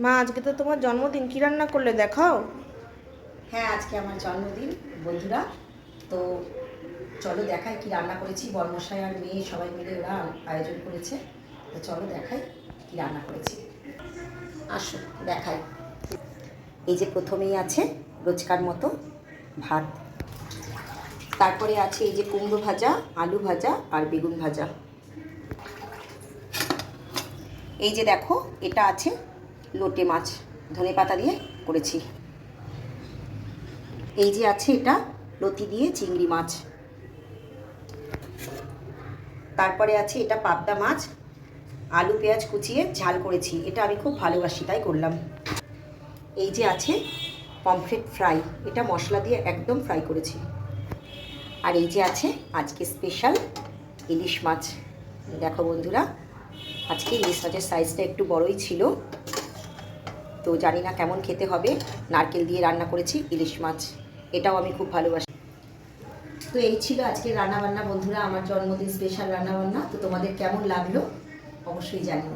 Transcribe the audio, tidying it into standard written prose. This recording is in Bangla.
মা, আজকে তো তোমার জন্মদিন, কি রান্না করলে দেখাও। হ্যাঁ, আজকে আমার জন্মদিন বন্ধুরা। তো চলো দেখাই কি রান্না করেছি। বর্মশাই আর মেয়ে সবাই মিলে ওরা আয়োজন করেছে। তো চলো দেখাই কি রান্না করেছি। আসো দেখাই। এই যে প্রথমেই আছে রোজকার মতো ভাত, তারপরে আছে এই যে কুমড়ো ভাজা, আলু ভাজা আর বেগুন ভাজা। এই যে দেখো, এটা আছে লোটে মাছ, ধনেপাতা দিয়ে করেছি। এই যে আছে এটা লতি দিয়ে চিংড়ি মাছ। তারপরে আছে এটা পাবদা মাছ, আলু পেঁয়াজ কুচিয়ে ঝাল করেছি, এটা আমি খুব ভালোবাসি তাই করলাম। এই যে আছে পমফ্রেট ফ্রাই, এটা মশলা দিয়ে একদম ফ্রাই করেছি। আর এই যে আছে আজকে স্পেশাল ইলিশ মাছ। দেখো বন্ধুরা, আজকে ইলিশ মাছের সাইজটা একটু বড়ই ছিল, তো জানি না কেমন খেতে হবে। নারকেল দিয়ে রান্না করেছি ইলিশ মাছ, এটাও আমি খুব ভালোবাসি। তো এই ছিল আজকের রান্নাবান্না বন্ধুরা, আমার জন্মদিন স্পেশাল রান্নাবান্না। তো তোমাদের কেমন লাগলো অবশ্যই জানিও।